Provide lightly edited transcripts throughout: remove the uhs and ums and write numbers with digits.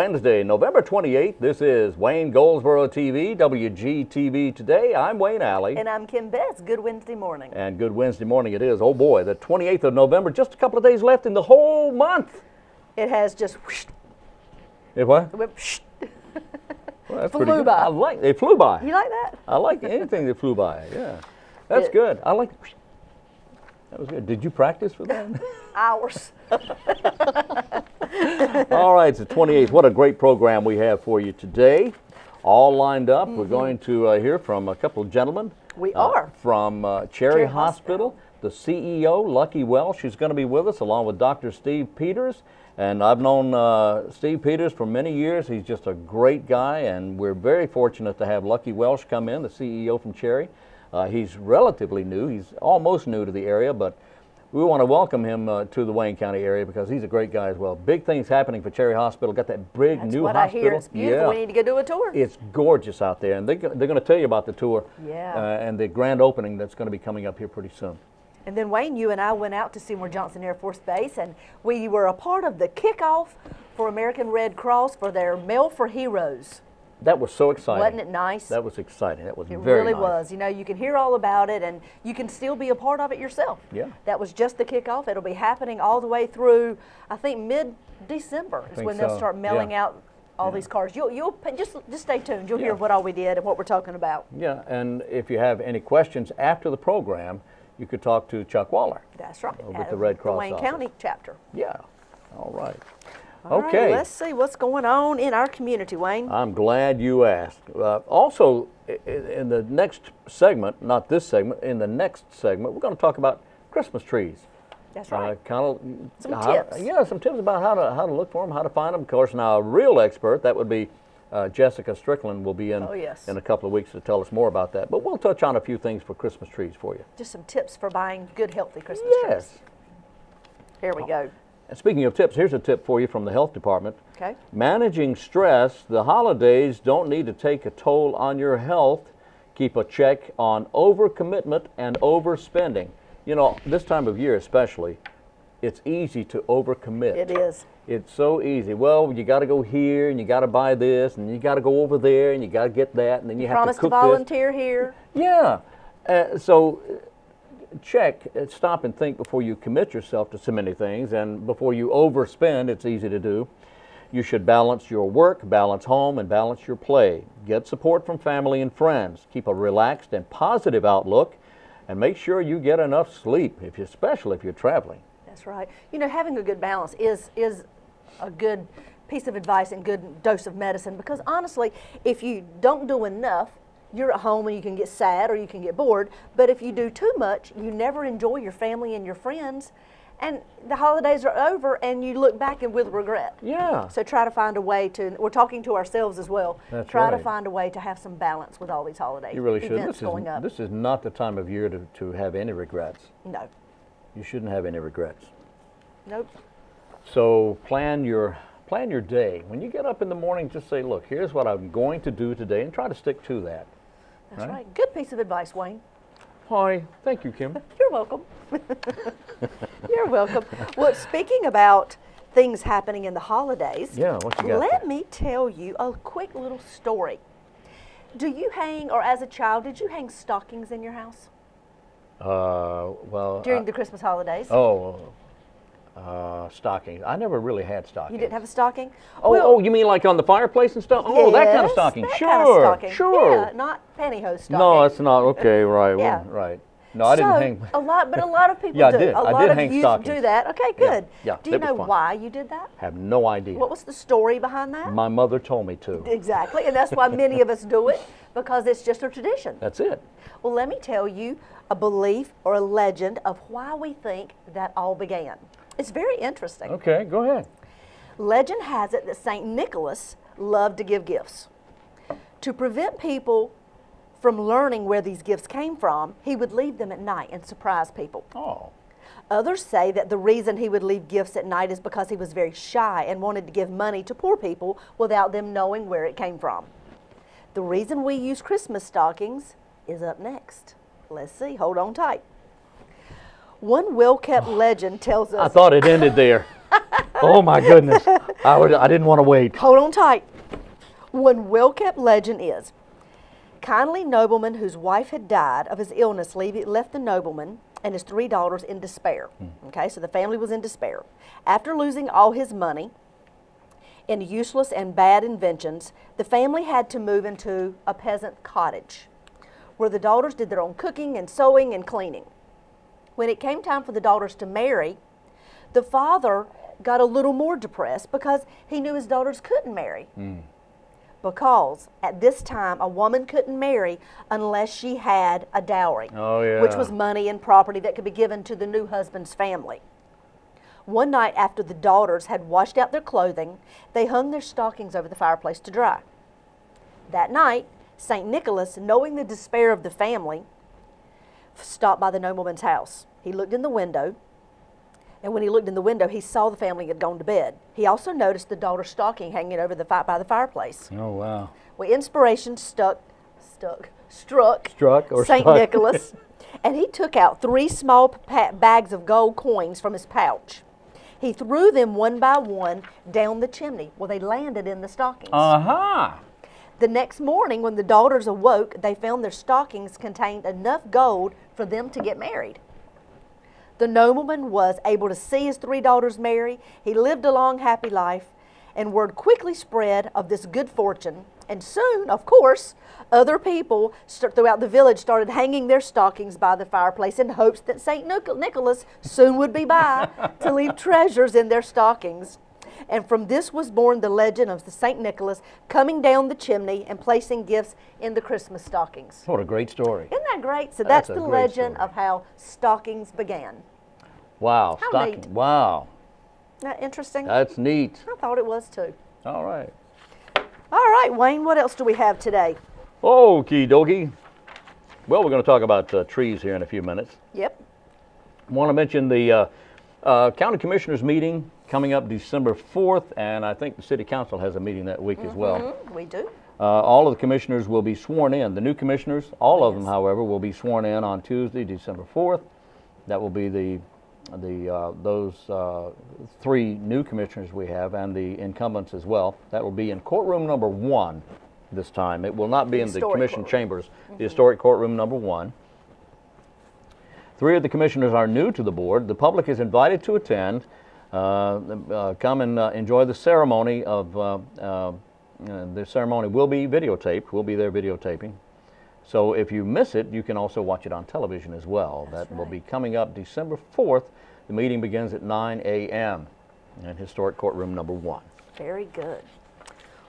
Wednesday, November 28th. This is Wayne Goldsboro TV, WGTV Today. I'm Wayne Alley. And I'm Kim Betts. Good Wednesday morning. And good Wednesday morning it is. Oh boy, the 28th of November, just a couple of days left in the whole month. It has just whoosh. It what? It went whoosh. Well, that's Flew pretty good. by. They flew by. You like that? I like anything that flew by, yeah. That's good. I like it. That was good. Did you practice for that? Hours. All right, it's the 28th. What a great program we have for you today. All lined up. We're going to hear from a couple of gentlemen. We are. From Cherry Hospital. The CEO, Lucky Welsh, who's going to be with us, along with Dr. Steve Peters. And I've known Steve Peters for many years. He's just a great guy, and we're very fortunate to have Lucky Welsh come in, the CEO from Cherry. He's relatively new. He's almost new to the area, but we want to welcome him to the Wayne County area because he's a great guy as well. Big things happening for Cherry Hospital. Got that big new hospital. That's what I hear. It's beautiful. Yeah. We need to go do a tour. It's gorgeous out there, and they're going to tell you about the tour and the grand opening that's going to be coming up here pretty soon. And then, Wayne, you and I went out to SEYMOUR Johnson Air Force Base, and we were a part of the kickoff for American Red Cross for their Mail for Heroes. That was so exciting. Wasn't it nice? That was exciting. That was very nice. It really was. You know, you can hear all about it, and you can still be a part of it yourself. Yeah. That was just the kickoff. It'll be happening all the way through, I think, mid-December is when they'll start mailing out all these cards. You'll just stay tuned. You'll hear what all we did and what we're talking about. Yeah, and if you have any questions after the program, you could talk to Chuck Waller. That's right. With the Red Cross the Wayne office. County chapter. Yeah. All right. All Okay. right, let's see what's going on in our community, Wayne. I'm glad you asked. Also, in the next segment, not this segment, in the next segment, we're going to talk about Christmas trees. That's right. Some tips. Yeah, some tips about how to look for them, how to find them. Of course, now a real expert, that would be Jessica Strickland, will be in a couple of weeks to tell us more about that. But we'll touch on a few things for Christmas trees for you. Just some tips for buying good, healthy Christmas trees. Here we go. And speaking of tips, here's a tip for you from the health department. Okay. Managing stress, the holidays don't need to take a toll on your health. Keep a check on overcommitment and overspending. You know, this time of year especially, it's easy to overcommit. It is. It's so easy. Well, you got to go here, and you got to buy this, and you got to go over there, and you got to get that, and then you have promise to cook to volunteer here. Yeah. So check, stop and think before you commit yourself to so many things, and before you overspend. It's easy to do. You should balance your work, balance home, and balance your play. Get support from family and friends. Keep a relaxed and positive outlook, and make sure you get enough sleep, especially if you're traveling. That's right. You know, having a good balance is a good piece of advice and good dose of medicine, because honestly, if you don't do enough, you're at home and you can get sad or you can get bored. But if you do too much, you never enjoy your family and your friends, and the holidays are over and you look back and with regret. Yeah. So try to find a way to, we're talking to ourselves as well, That's try right. to find a way to have some balance with all these holidays. You really should. Events going up. This is not the time of year to have any regrets. No. You shouldn't have any regrets. Nope. So plan your day. When you get up in the morning, just say, look, here's what I'm going to do today, and try to stick to that. That's right. Good piece of advice, Wayne. Hi. Thank you, Kim. You're welcome. You're welcome. Well, speaking about things happening in the holidays, what you got? Let me tell you a quick little story. Do you hang, or as a child, did you hang stockings in your house? Well, during the Christmas holidays? Stockings. I never really had stockings. You didn't have a stocking? Oh, you mean like on the fireplace and stuff? Oh, that kind of stocking. That Sure, kind of stocking. sure. Yeah, not pantyhose stocking. No, it's not. Okay, right. Yeah. Well, right. No, I didn't hang. A lot of people Yeah, I do. did. A I lot did of hang youth stockings. do that. Okay, good. Yeah, do you it was know fun. why you did that? Have no idea. What was the story behind that? My mother told me to. Exactly, and that's why many of us do it, because it's just a tradition. That's it. Well, let me tell you a belief or a legend of why we think that all began. It's very interesting. Okay, go ahead. Legend has it that St. Nicholas loved to give gifts. To prevent people from learning where these gifts came from, he would leave them at night and surprise people. Oh. Others say that the reason he would leave gifts at night is because he was very shy and wanted to give money to poor people without them knowing where it came from. The reason we use Christmas stockings is up next. Let's see, hold on tight. One well-kept legend tells us... I thought it ended there. Oh my goodness. I didn't want to wait. Hold on tight. One well-kept legend is, kindly nobleman whose wife had died of his illness left the nobleman and his 3 daughters in despair. Okay, so the family was in despair. After losing all his money in useless and bad inventions, the family had to move into a peasant cottage where the daughters did their own cooking and sewing and cleaning. When it came time for the daughters to marry, the father got a little more depressed because he knew his daughters couldn't marry. Because at this time, a woman couldn't marry unless she had a dowry, which was money and property that could be given to the new husband's family. One night after the daughters had washed out their clothing, they hung their stockings over the fireplace to dry. That night, St. Nicholas, knowing the despair of the family, stopped by the nobleman's house. He looked in the window, and when he looked in the window, he saw the family had gone to bed. He also noticed the daughter's stocking hanging over by the fireplace. Oh, wow. Well, inspiration struck St. Nicholas, and he took out 3 small bags of gold coins from his pouch. He threw them one by one down the chimney. Well, they landed in the stockings. The next morning, when the daughters awoke, they found their stockings contained enough gold for them to get married. The nobleman was able to see his 3 daughters marry. He lived a long, happy life, and word quickly spread of this good fortune. And soon, of course, other people throughout the village started hanging their stockings by the fireplace in hopes that St. Nicholas soon would be by to leave treasures in their stockings. And from this was born the legend of the St. Nicholas coming down the chimney and placing gifts in the Christmas stockings. What a great story. Isn't that great? So that's the legend of how stockings began. Wow. How neat. Wow. Isn't that interesting? That's neat. I thought it was too. All right. All right, Wayne, what else do we have today? Okie dokie. Well, we're going to talk about trees here in a few minutes. Yep. I want to mention the County Commissioners meeting coming up December 4th, and I think the City Council has a meeting that week as well. We do. All of the commissioners will be sworn in. The new commissioners, all of them, however, will be sworn in on Tuesday, December 4th. That will be those 3 new commissioners we have and the incumbents as well. That will be in courtroom number 1 this time. It will not be in the commission chambers, the historic courtroom number 1. 3 of the commissioners are new to the board. The public is invited to attend. Come and enjoy the ceremony of, the ceremony will be videotaped. We'll be there videotaping. So if you miss it, you can also watch it on television as well. That will be coming up December 4th. The meeting begins at 9 a.m. in historic courtroom number 1. Very good.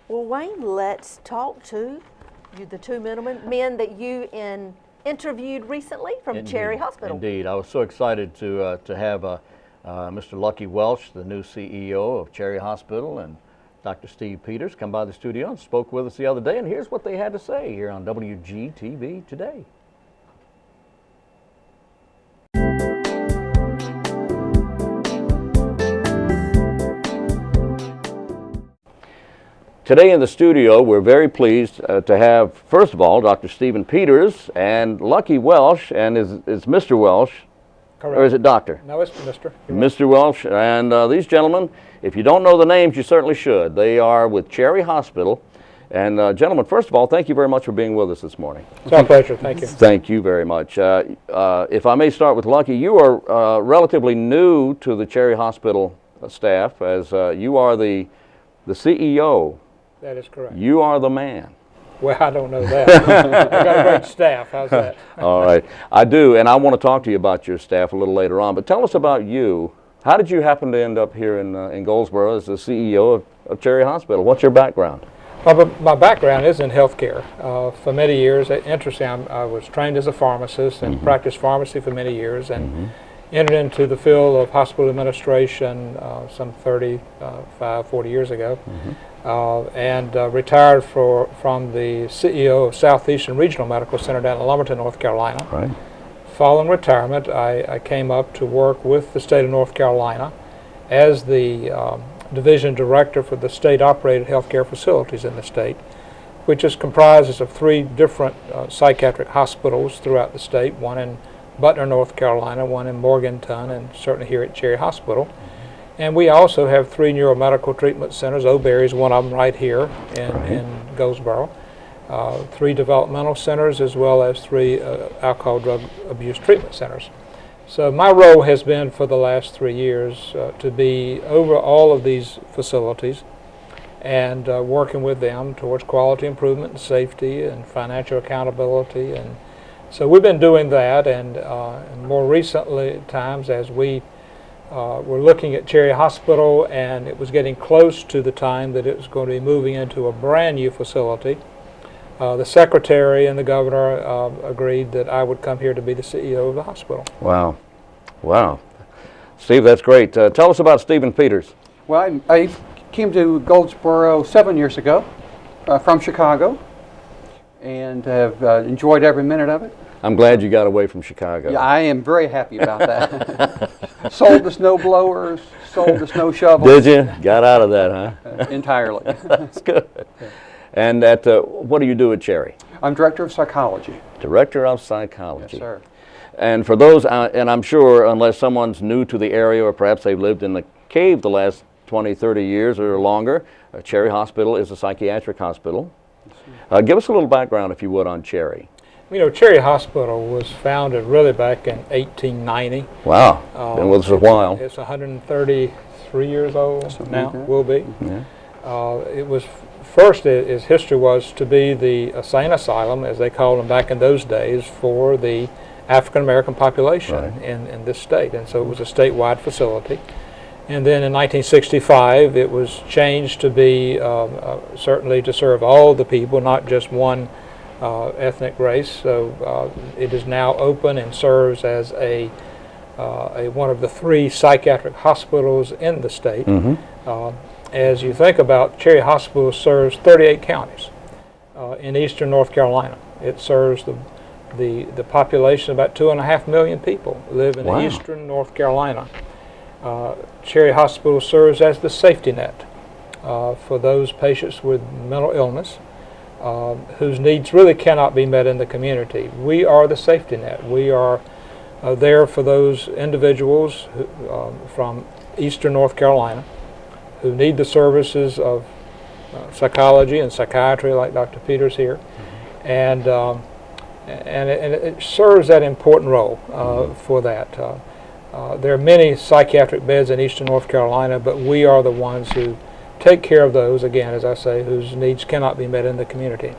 Well, Wayne, let's talk to the 2 men that you interviewed recently from Cherry Hospital. Indeed. I was so excited to have Mr. Lucky Welsh, the new CEO of Cherry Hospital, and Dr. Steve Peters come by the studio and spoke with us the other day, and here's what they had to say here on WGTV today. Today in the studio, we're very pleased to have, first of all, Dr. Stephen Peters and Lucky Welsh, and is Mr. Welsh, correct, or is it Doctor? No, it's Mr. Mr. Welsh, and these gentlemen, if you don't know the names, you certainly should. They are with Cherry Hospital, and gentlemen, first of all, thank you very much for being with us this morning. It's our pleasure, thank you. Thank you very much. If I may start with Lucky, you are relatively new to the Cherry Hospital staff, as you are the CEO. That is correct. You are the man. Well, I don't know that. I've got a great staff. How's that? All right. I do, and I want to talk to you about your staff a little later on. But tell us about you. How did you happen to end up here in Goldsboro as the CEO of Cherry Hospital? What's your background? Well, my background is in healthcare. For many years, interesting, I was trained as a pharmacist and practiced pharmacy for many years, and entered into the field of hospital administration some 35, 40 years ago. And retired from the CEO of Southeastern Regional Medical Center down in Lumberton, North Carolina. Right. Following retirement, I came up to work with the state of North Carolina as the division director for the state-operated healthcare facilities in the state, which is comprised of 3 different psychiatric hospitals throughout the state, one in Butner, North Carolina, one in Morganton, and certainly here at Cherry Hospital. And we also have 3 neuromedical treatment centers. Oberry is one of them right here in Goldsboro. 3 developmental centers, as well as 3 alcohol drug abuse treatment centers. So my role has been for the last 3 years to be over all of these facilities and working with them towards quality improvement and safety and financial accountability. And so we've been doing that, and more recently times as we were looking at Cherry Hospital, and it was getting close to the time that it was going to be moving into a brand new facility. The secretary and the governor agreed that I would come here to be the CEO of the hospital. Wow. Wow. Steve, that's great. Tell us about Stephen Peters. Well, I came to Goldsboro 7 years ago from Chicago, and have enjoyed every minute of it. I'm glad you got away from Chicago. Yeah, I am very happy about that. Sold the snow blowers, sold the snow shovels. Did you? Got out of that, huh? Entirely. That's good. And what do you do at Cherry? I'm Director of Psychology. Director of Psychology. Yes, sir. And for those, and I'm sure unless someone's new to the area or perhaps they've lived in the cave the last 20, 30 years or longer, Cherry Hospital is a psychiatric hospital. Give us a little background, if you would, on Cherry. You know, Cherry Hospital was founded really back in 1890. Wow, been with us a while. It's 133 years old now, will be. Yeah. It was first, its history was to be the sane asylum, as they called them back in those days, for the African American population in this state, and so it was a statewide facility. And then in 1965, it was changed to be certainly to serve all the people, not just one ethnic race. So it is now open and serves as one of the 3 psychiatric hospitals in the state. As you think about, Cherry Hospital serves 38 counties in eastern North Carolina. It serves the population, about 2.5 million people live in eastern North Carolina. Cherry Hospital serves as the safety net for those patients with mental illness whose needs really cannot be met in the community. We are the safety net. We are there for those individuals from eastern North Carolina who need the services of psychology and psychiatry, like Dr. Peters here, and it serves that important role for that. There are many psychiatric beds in eastern North Carolina, but we are the ones who take care of those, again, as I say, whose needs cannot be met in the community.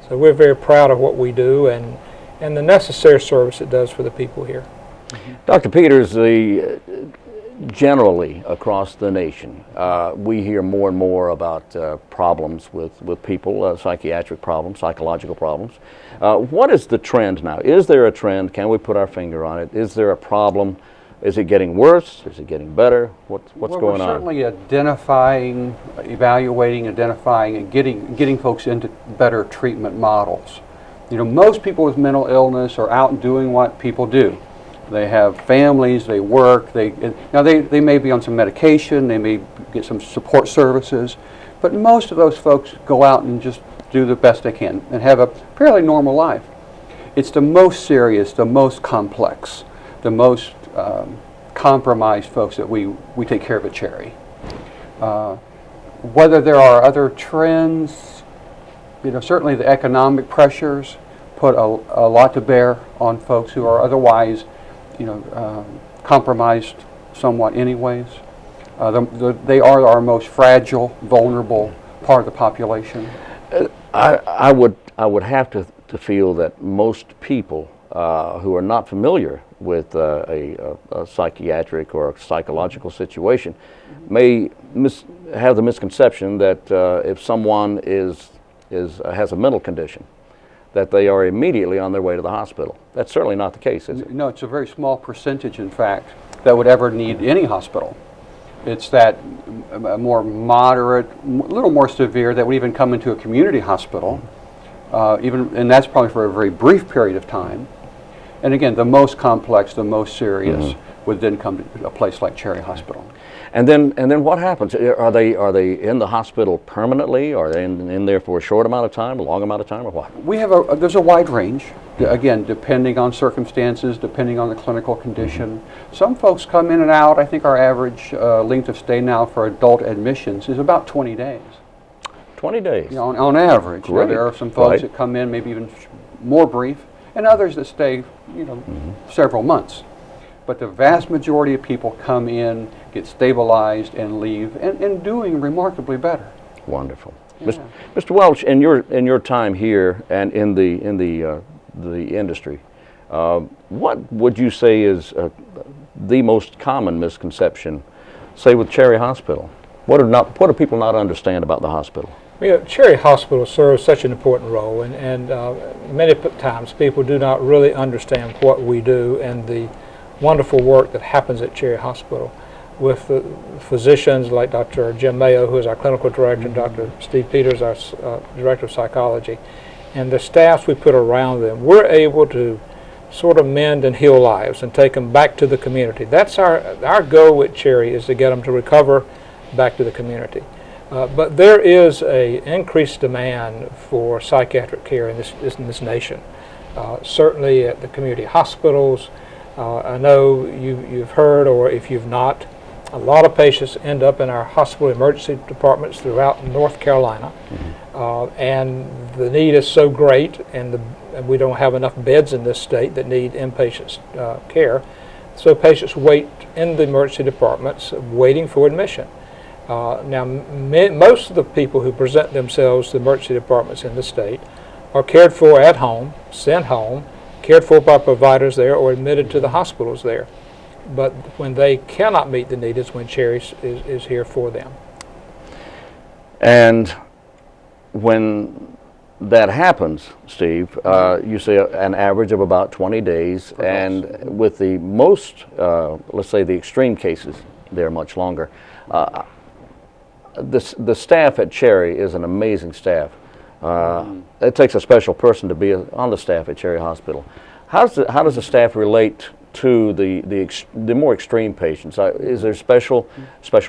So we're very proud of what we do and the necessary service it does for the people here. Dr. Peters, generally across the nation, we hear more and more about problems with people, psychiatric problems, psychological problems. What is the trend now? Is there a trend? Can we put our finger on it? Is there a problem? Is it getting worse? Is it getting better? What's going on? We're certainly identifying, evaluating, identifying, and getting folks into better treatment models. You know, most people with mental illness are out doing what people do. They have families, they work, they may be on some medication, they may get some support services, but most of those folks go out and just do the best they can and have a fairly normal life. It's the most serious, the most complex, the most compromised folks that we take care of at Cherry. Whether there are other trends, you know, certainly the economic pressures put a lot to bear on folks who are otherwise, you know, compromised somewhat anyways. They are our most fragile, vulnerable part of the population. I would have to feel that most people who are not familiar with a psychiatric or a psychological situation may have the misconception that if someone has a mental condition, that they are immediately on their way to the hospital. That's certainly not the case, is it? No, it's a very small percentage, in fact, that would ever need any hospital. It's that more moderate, a little more severe, that would even come into a community hospital, and that's probably for a very brief period of time. And again, the most complex, the most serious would then come to a place like Cherry Hospital. And then what happens? Are they in the hospital permanently? Are they in there for a short amount of time, a long amount of time, or what? We have there's a wide range, again, depending on circumstances, depending on the clinical condition. Some folks come in and out. I think our average length of stay now for adult admissions is about 20 days. 20 days? You know, on average. Great. There are some folks that come in maybe even more brief, and others that stay, you know, several months. But the vast majority of people come in, get stabilized, and leave, and doing remarkably better. Wonderful. Yeah. Mr. Welsh, in your time here and in the industry, what would you say is the most common misconception, say with Cherry Hospital? What do people not understand about the hospital? Cherry Hospital serves such an important role, and many times people do not really understand what we do and the wonderful work that happens at Cherry Hospital with the physicians like Dr. Jim Mayo, who is our clinical director, and Dr. Steve Peters, our director of psychology, and the staffs we put around them. We're able to sort of mend and heal lives and take them back to the community. That's our goal at Cherry, is to get them to recover back to the community. But there is an increased demand for psychiatric care in this nation. Certainly at the community hospitals. I know you've heard, or if you've not, a lot of patients end up in our hospital emergency departments throughout North Carolina. And the need is so great, and we don't have enough beds in this state that need inpatient care. So patients wait in the emergency departments waiting for admission. Now, most of the people who present themselves to the emergency departments in the state are cared for at home, sent home, cared for by providers there, or admitted to the hospitals there. But when they cannot meet the need is when Cherry is here for them. And when that happens, Steve, you say an average of about 20 days, and with the most, let's say the extreme cases, they're much longer. The staff at Cherry is an amazing staff. It takes a special person to be on the staff at Cherry Hospital. How does the staff relate to the more extreme patients? Is there special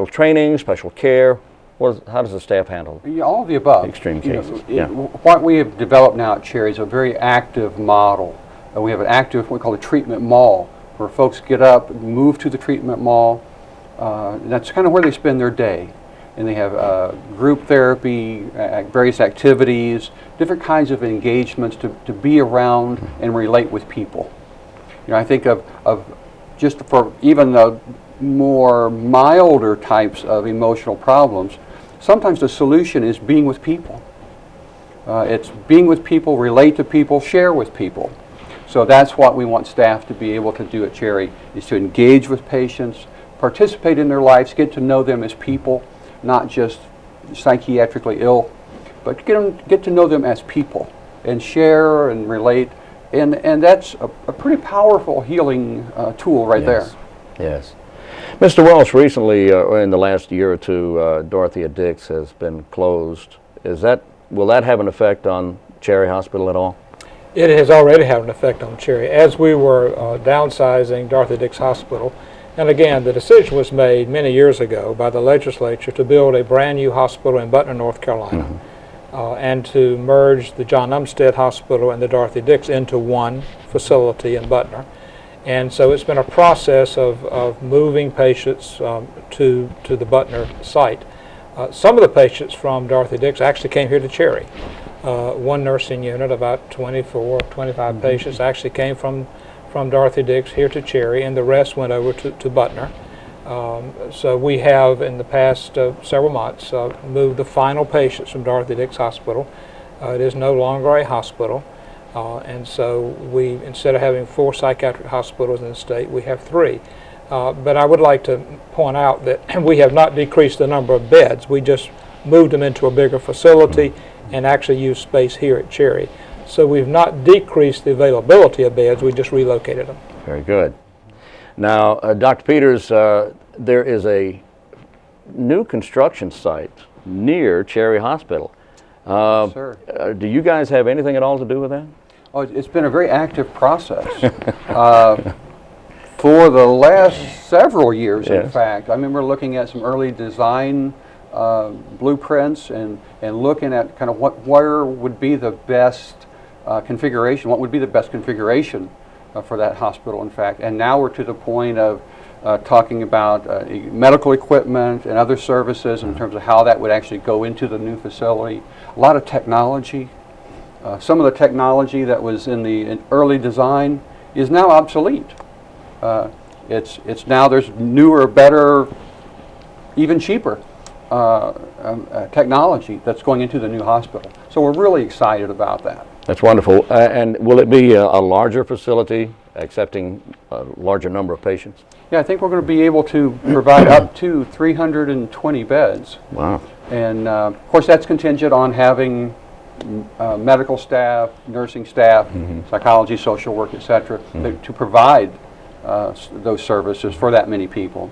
training, special care? How does the staff handle all of the above? Extreme cases. What we have developed now at Cherry is a very active model. We have an active, what we call a treatment mall, where folks get up, move to the treatment mall. That's kind of where they spend their day. And they have group therapy, various activities, different kinds of engagements to be around and relate with people. You know, I think of just for even the more milder types of emotional problems, sometimes the solution is being with people. It's being with people, relate to people, share with people. So that's what we want staff to be able to do at Cherry, is to engage with patients, participate in their lives, get to know them as people, not just psychiatrically ill, but get to know them as people and share and relate. And that's a pretty powerful healing tool right there. Yes. Mr. Welsh, recently, in the last year or two, Dorothea Dix has been closed. Will that have an effect on Cherry Hospital at all? It has already had an effect on Cherry. As we were downsizing Dorothea Dix Hospital, and again, the decision was made many years ago by the legislature to build a brand new hospital in Butner, North Carolina, and to merge the John Umstead Hospital and the Dorothea Dix into one facility in Butner. And so it's been a process of moving patients to the Butner site. Some of the patients from Dorothea Dix actually came here to Cherry. One nursing unit, about 24, 25 patients, actually came from Dorothea Dix here to Cherry, and the rest went over to Butner. So we have, in the past several months, moved the final patients from Dorothea Dix Hospital. It is no longer a hospital, and so we, instead of having 4 psychiatric hospitals in the state, we have 3. But I would like to point out that we have not decreased the number of beds. We just moved them into a bigger facility and actually used space here at Cherry. So we've not decreased the availability of beds, we just relocated them. Very good. Now, Dr. Peters, there is a new construction site near Cherry Hospital. Yes, sir. Do you guys have anything at all to do with that? Oh, it's been a very active process. For the last several years, in Yes. fact. I remember looking at some early design blueprints and looking at kind of where would be the best configuration, what would be the best configuration for that hospital, in fact. And now we're to the point of talking about medical equipment and other services in terms of how that would actually go into the new facility. A lot of technology. Some of the technology that was in the early design is now obsolete. It's now there's newer, better, even cheaper technology that's going into the new hospital. So we're really excited about that. That's wonderful. And will it be a larger facility, accepting a larger number of patients? Yeah, I think we're going to be able to provide up to 320 beds. Wow. And of course, that's contingent on having medical staff, nursing staff, psychology, social work, etc., to provide those services for that many people.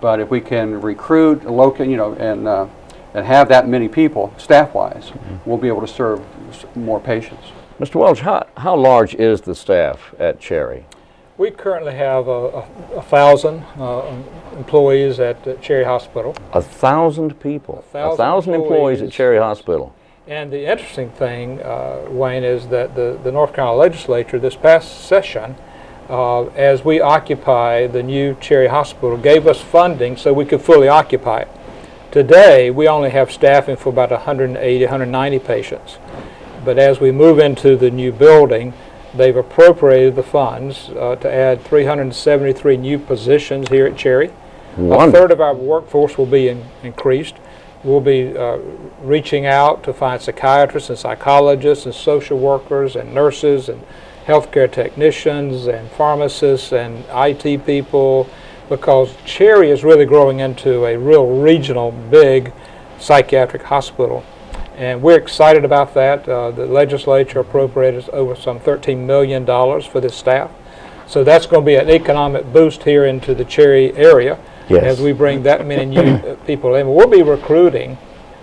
But if we can recruit, locate, and have that many people, staff-wise, we'll be able to serve more patients. Mr. Welsh, how large is the staff at Cherry? We currently have 1,000 employees at Cherry Hospital. 1,000 people. 1,000 employees at Cherry Hospital. And the interesting thing, Wayne, is that the North Carolina legislature this past session, as we occupy the new Cherry Hospital, gave us funding so we could fully occupy it. Today, we only have staffing for about 180, 190 patients. But as we move into the new building, they've appropriated the funds to add 373 new positions here at Cherry. Wonderful. A third of our workforce will be increased. We'll be reaching out to find psychiatrists and psychologists and social workers and nurses and healthcare technicians and pharmacists and IT people, because Cherry is really growing into a real regional big psychiatric hospital. And we're excited about that. The legislature appropriated over some $13 million for this staff. So that's going to be an economic boost here into the Cherry area. Yes. As we bring that many new people in. We'll be recruiting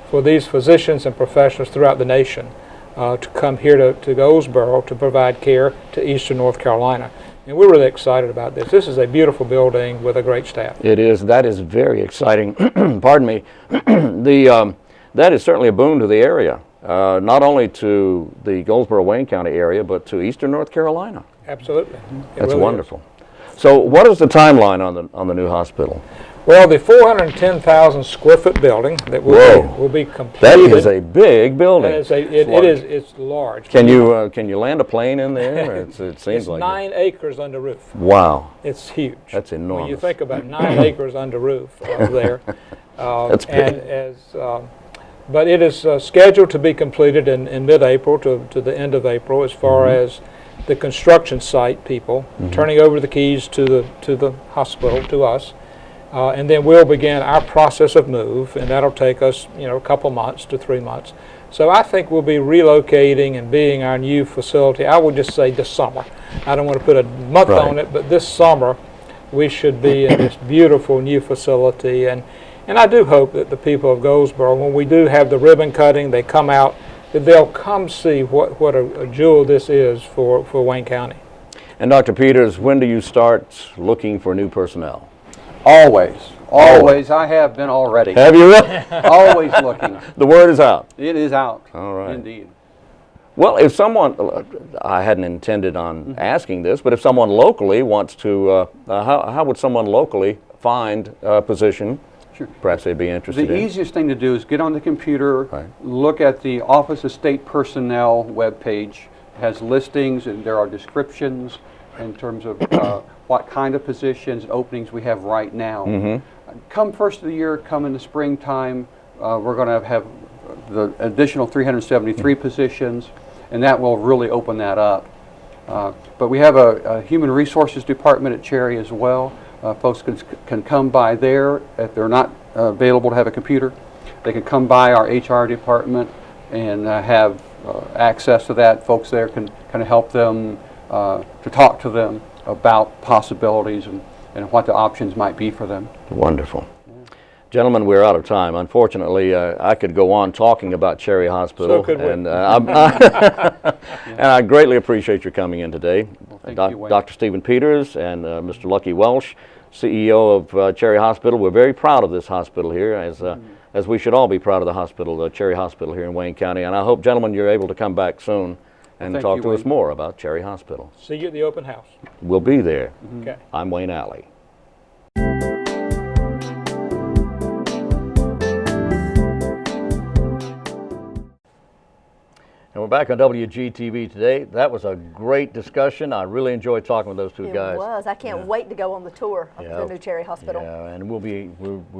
for these physicians and professionals throughout the nation to come here to Goldsboro to provide care to Eastern North Carolina. And we're really excited about this. This is a beautiful building with a great staff. It is. That is very exciting. Pardon me. That is certainly a boon to the area, not only to the Goldsboro-Wayne County area, but to Eastern North Carolina. Absolutely. That's really wonderful. So what is the timeline on the new hospital? Well, the 410,000 square foot building that will be completed. That is a big building. It's large. Can you land a plane in there? It seems it's like 9 acres under roof. Wow. It's huge. That's enormous. When you think about 9 acres under roof there. That's big. But it is scheduled to be completed in mid-April to the end of April, as far as the construction site people turning over the keys to the hospital, to us. And then we'll begin our process of move, and that'll take us, a couple months to 3 months. So I think we'll be relocating and being our new facility, I would just say this summer. I don't want to put a month on it, but this summer we should be in this beautiful new facility. And I do hope that the people of Goldsboro, when we do have the ribbon cutting, they come out, that they'll come see what a jewel this is for Wayne County. And Dr. Peters, when do you start looking for new personnel? Always. Always. I have been already. Have you really? Always looking. The word is out. It is out. All right. Indeed. Well, if someone, I hadn't intended on asking this, but if someone locally wants to, how would someone locally find a position? Sure. Perhaps they'd be interested in. The easiest thing to do is get on the computer, look at the Office of State Personnel webpage. It has listings and there are descriptions in terms of what kind of positions, openings we have right now. Come first of the year, come in the springtime, we're going to have the additional 373 positions, and that will really open that up. But we have a human resources department at Cherry as well. Folks can come by there if they're not available to have a computer. They can come by our HR department and have access to that. Folks there can kind of help them to talk to them about possibilities and what the options might be for them. Wonderful. Gentlemen, we're out of time. Unfortunately, I could go on talking about Cherry Hospital. So could we. And I greatly appreciate your coming in today. Well, Thank you, Wayne. Dr. Stephen Peters and Mr. Lucky Welsh, CEO of Cherry Hospital. We're very proud of this hospital here, as we should all be proud of the hospital, the Cherry Hospital here in Wayne County. And I hope, gentlemen, you're able to come back soon and talk to us more about Cherry Hospital. See you at the open house. We'll be there. Okay. I'm Wayne Alley. And we're back on WGTV today. That was a great discussion. I really enjoyed talking with those two guys. It was. I can't wait to go on the tour of the new Cherry Hospital. Yeah, and we're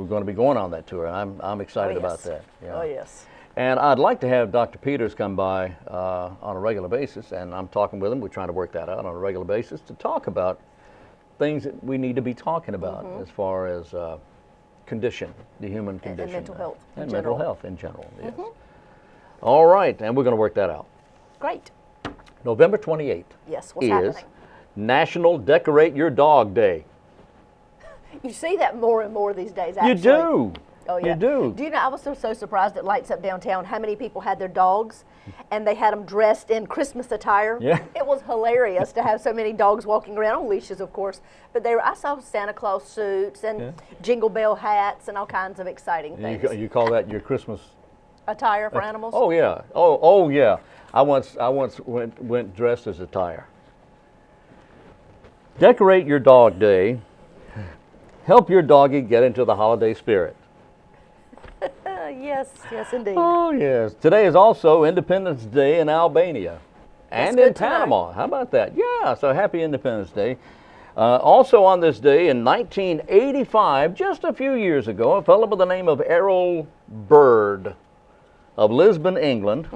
going to be going on that tour, and I'm excited about that. Yeah. Oh, yes. And I'd like to have Dr. Peters come by on a regular basis, and I'm talking with him. We're trying to work that out on a regular basis to talk about things that we need to be talking about as far as condition, the human condition. And mental health in and general. mental health in general, yes. All right, and we're going to work that out. Great. November 28th Yes, what's is happening? National Decorate Your Dog Day. You see that more and more these days, actually. You do. Oh, yeah. You do. Do you know, I was so surprised at Lights Up Downtown how many people had their dogs and they had them dressed in Christmas attire. Yeah. It was hilarious to have so many dogs walking around on leashes, of course. But I saw Santa Claus suits and Jingle Bell hats and all kinds of exciting things. You call that your Christmas attire for animals? Oh yeah. Oh yeah. I once went dressed as a tire. Decorate Your Dog Day. Help your doggy get into the holiday spirit. Yes, indeed. Oh yes. Today is also Independence Day in Albania and in Panama. How about that? Yeah. So happy Independence Day. Also on this day in 1985, just a few years ago, a fellow by the name of Errol Bird of Lisbon, England,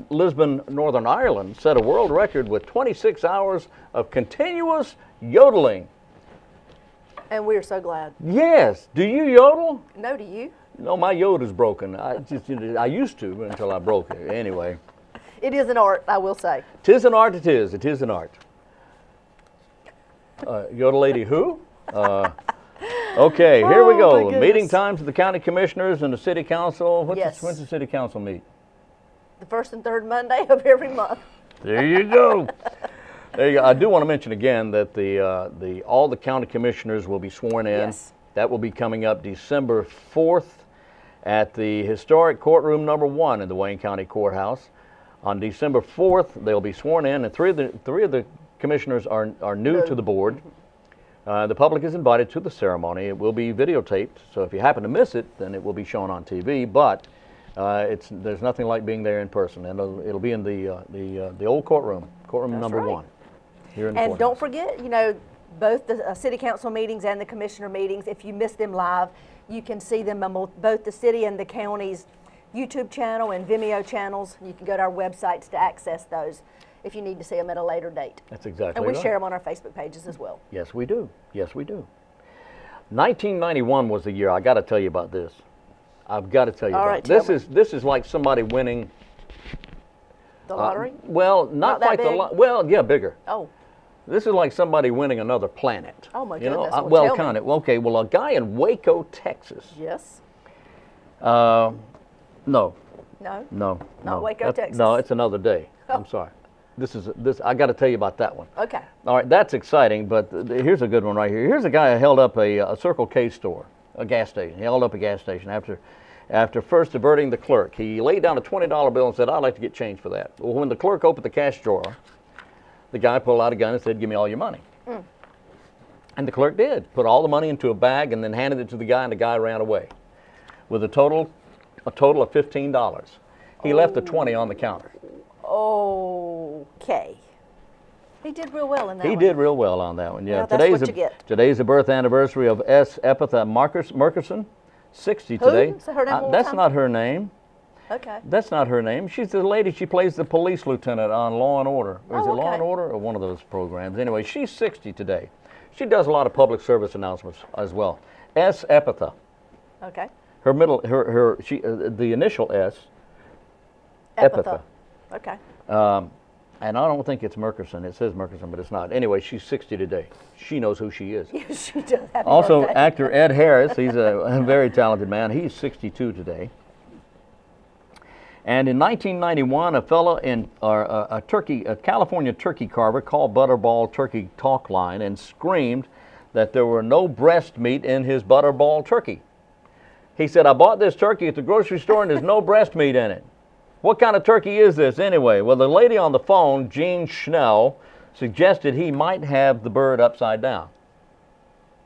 Lisbon, Northern Ireland, set a world record with 26 hours of continuous yodeling. And we're so glad. Yes. Do you yodel? No, do you? No, my yodel's broken. I used to until I broke it. Anyway. It is an art, I will say. 'Tis an art, it is. It is an art. Yodel lady who? Okay, here we go. Meeting times of the county commissioners and the city council. When's the city council meet? The first and third Monday of every month. There you go. There you go. I do want to mention again that all the county commissioners will be sworn in. Yes. That will be coming up December 4th at the historic courtroom number 1 in the Wayne County Courthouse. On December 4th, they'll be sworn in, and three of the commissioners are new to the board. The public is invited to the ceremony. It will be videotaped, so if you happen to miss it, then it will be shown on TV. But there's nothing like being there in person, and it'll be in the old courtroom number 1 here in the courthouse. Don't forget, you know, both the city council meetings and the commissioner meetings. If you miss them live, you can see them on both the city and the county's YouTube channel and Vimeo channels. You can go to our websites to access those if you need to see them at a later date. That's exactly right. And we share them on our Facebook pages as well. Yes, we do. Yes, we do. 1991 was the year. I got to tell you about this. I've got to tell you about this. This is like somebody winning the lottery. Well, not quite the lottery. Well, yeah, bigger. Oh. This is like somebody winning another planet. Oh my goodness. Well, kind of. Okay. Well, a guy in Waco, Texas. Yes. No. No. Not Waco, Texas. No, it's another day. I'm sorry. This. I got to tell you about that one. Okay. All right, that's exciting. But here's a good one right here. Here's a guy who held up a Circle K store, a gas station. He held up a gas station after first diverting the clerk. He laid down a $20 bill and said, "I'd like to get change for that." Well, when the clerk opened the cash drawer, the guy pulled out a gun and said, "Give me all your money." And the clerk did. Put all the money into a bag and then handed it to the guy, and the guy ran away with a total of $15. He left the 20 on the counter. Okay. He did real well in that one. He did real well on that one, yeah. Well, that's what you get. Today's the birth anniversary of S. Epitha Markerson, 60 today. Say her name one more That's time. not her name. Okay. That's not her name. She's the lady, she plays the police lieutenant on Law and Order. Is it Law okay. and Order or one of those programs? Anyway, she's 60 today. She does a lot of public service announcements as well. S. Epitha. Okay. Her middle, the initial S. Epitha. Okay. And I don't think it's Murkerson. It says Murkerson, but it's not. Anyway, she's 60 today. She knows who she is. Yes, she does. Happy Also, birthday. actor Ed Harris. He's a very talented man. He's 62 today. And in 1991, a fellow in a California turkey carver called Butterball Turkey Talk Line and screamed that there were no breast meat in his Butterball turkey. He said, "I bought this turkey at the grocery store and there's no breast meat in it. What kind of turkey is this anyway?" Well, the lady on the phone, Gene Schnell, suggested he might have the bird upside down.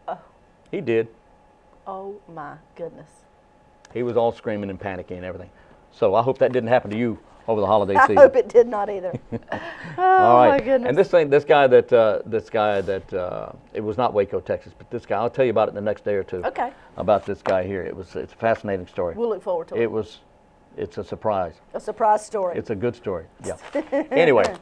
Oh. He did. Oh my goodness. He was all screaming and panicking and everything. So I hope that didn't happen to you over the holiday I season. hope it did not either. Oh, all right. my goodness. And this guy that it was not Waco, Texas, but this guy, I'll tell you about it in the next day or two. Okay. About this guy here. It's a fascinating story. We'll look forward to it. It's a surprise. A surprise story. It's a good story. Yeah. Anyway,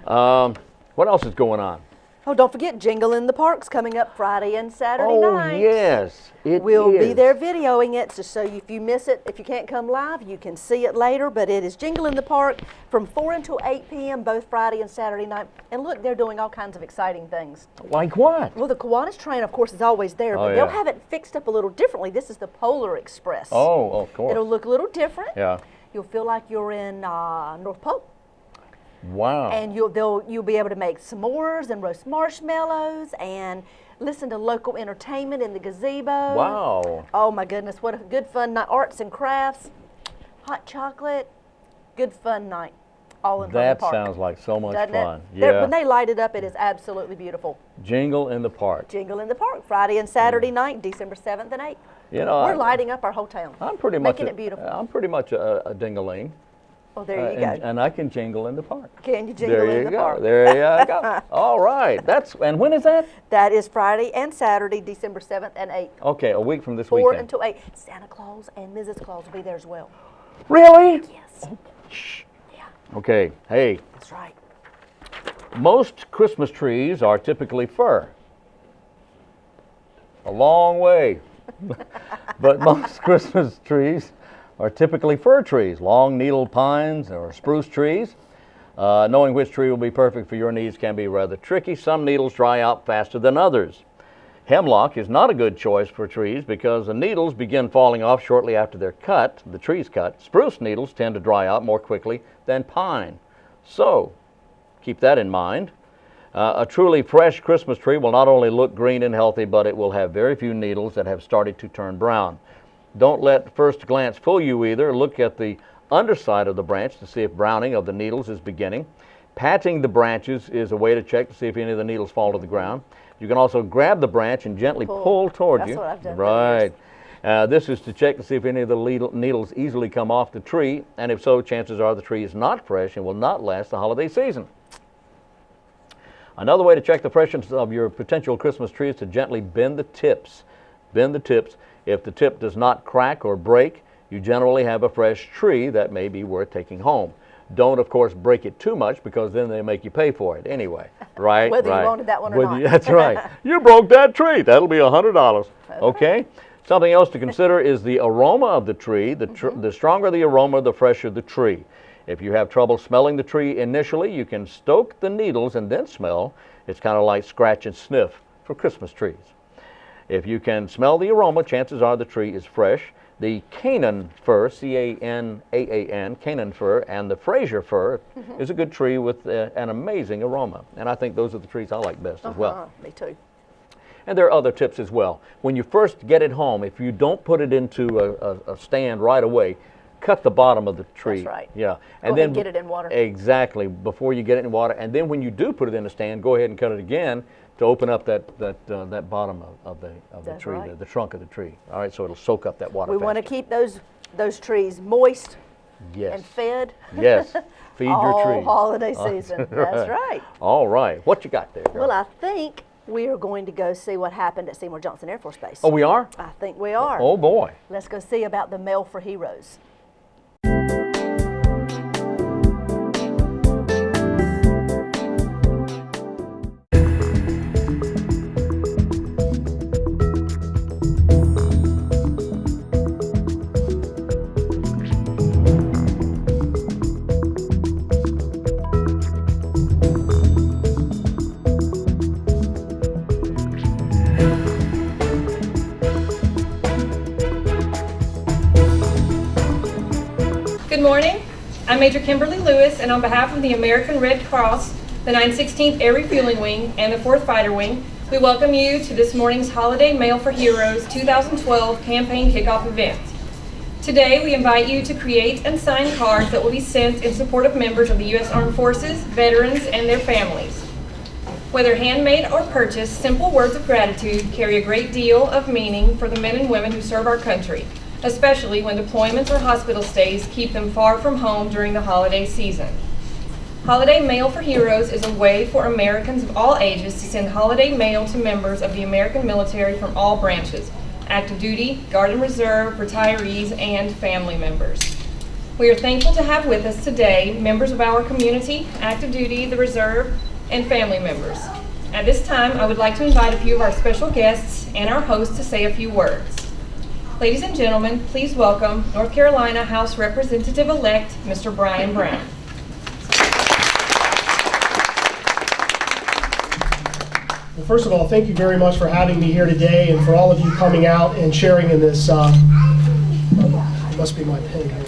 what else is going on? Oh, don't forget Jingle in the Park's coming up Friday and Saturday night. Oh, yes, We'll be there videoing it, so if you miss it, if you can't come live, you can see it later. But it is Jingle in the Park from 4 until 8 p.m. both Friday and Saturday night. And look, they're doing all kinds of exciting things. Like what? Well, the Kiwanis train, of course, is always there, but they'll have it fixed up a little differently. This is the Polar Express. Oh, of course. It'll look a little different. Yeah. You'll feel like you're in North Pole. Wow. And you'll be able to make s'mores and roast marshmallows and listen to local entertainment in the gazebo. Wow. Oh my goodness, what a good fun night. Arts and crafts, hot chocolate, good fun night. All in the park. That sounds like so much fun. When they light it up, it is absolutely beautiful. Jingle in the Park. Jingle in the Park, Friday and Saturday night, December 7th and 8th. You know, we're lighting up our whole town. I'm pretty much making it beautiful. I'm pretty much a ding-a-ling. Oh, there you go. And I can jingle in the park. Can you jingle in the park? There you go. All right. And when is that? That is Friday and Saturday, December 7th and 8th. Okay, a week from this 4 weekend. until 8. Santa Claus and Mrs. Claus will be there as well. Really? Yes. Oh, shh. Yeah. Okay. Hey. That's right. Most Christmas trees are typically fir. A long way. But most Christmas trees are typically fir trees, long needle pines or spruce trees. Knowing which tree will be perfect for your needs can be rather tricky. Some needles dry out faster than others. Hemlock is not a good choice for trees because the needles begin falling off shortly after they're cut, the tree's cut. Spruce needles tend to dry out more quickly than pine. So, keep that in mind. A truly fresh Christmas tree will not only look green and healthy, but it will have very few needles that have started to turn brown. Don't let first glance fool you either. Look at the underside of the branch to see if browning of the needles is beginning. Patting the branches is a way to check to see if any of the needles fall to the ground. You can also grab the branch and gently pull toward you. That's what I've done. Right. This is to check to see if any of the needles easily come off the tree, and if so, chances are the tree is not fresh and will not last the holiday season. Another way to check the freshness of your potential Christmas tree is to gently bend the tips. Bend the tips. If the tip does not crack or break, you generally have a fresh tree that may be worth taking home. Don't, of course, break it too much because then they make you pay for it anyway, right? Whether you wanted that one or not. That's right. You broke that tree. That'll be $100. Okay? Something else to consider is the aroma of the tree. The stronger the aroma, the fresher the tree. If you have trouble smelling the tree initially, you can stoke the needles and then smell. It's kind of like scratch and sniff for Christmas trees. If you can smell the aroma, chances are the tree is fresh. The Canaan fir, C-A-N-A-A-N, Canaan fir, and the Fraser fir is a good tree with an amazing aroma. And I think those are the trees I like best as well. Me too. And there are other tips as well. When you first get it home, if you don't put it into a stand right away, cut the bottom of the tree. That's right. Yeah. And then get it in water. Exactly, before you get it in water. And then when you do put it in a stand, go ahead and cut it again to open up that bottom of the tree, right. the trunk of the tree. All right, so it'll soak up that water. We want to keep those trees moist and fed. Yes. Feed your tree. All holiday season. That's right. All right. What you got there, girl? Well, I think we are going to go see what happened at Seymour Johnson Air Force Base. Oh, we are? I think we are. Oh, boy. Let's go see about the Mail for Heroes. Good morning. I'm Major Kimberly Lewis, and on behalf of the American Red Cross, the 916th Air Refueling Wing, and the 4th Fighter Wing, we welcome you to this morning's Holiday Mail for Heroes 2012 campaign kickoff event. Today, we invite you to create and sign cards that will be sent in support of members of the U.S. Armed Forces, veterans, and their families. Whether handmade or purchased, simple words of gratitude carry a great deal of meaning for the men and women who serve our country, especially when deployments or hospital stays keep them far from home during the holiday season. Holiday Mail for Heroes is a way for Americans of all ages to send holiday mail to members of the American military from all branches: active duty, Guard and Reserve, retirees, and family members. We are thankful to have with us today members of our community, active duty, the Reserve, and family members. At this time, I would like to invite a few of our special guests and our host to say a few words. Ladies and gentlemen, please welcome North Carolina House Representative-elect Mr. Brian Brown. Well, first of all, thank you very much for having me here today, and for all of you coming out and sharing in this, it must be my pen here,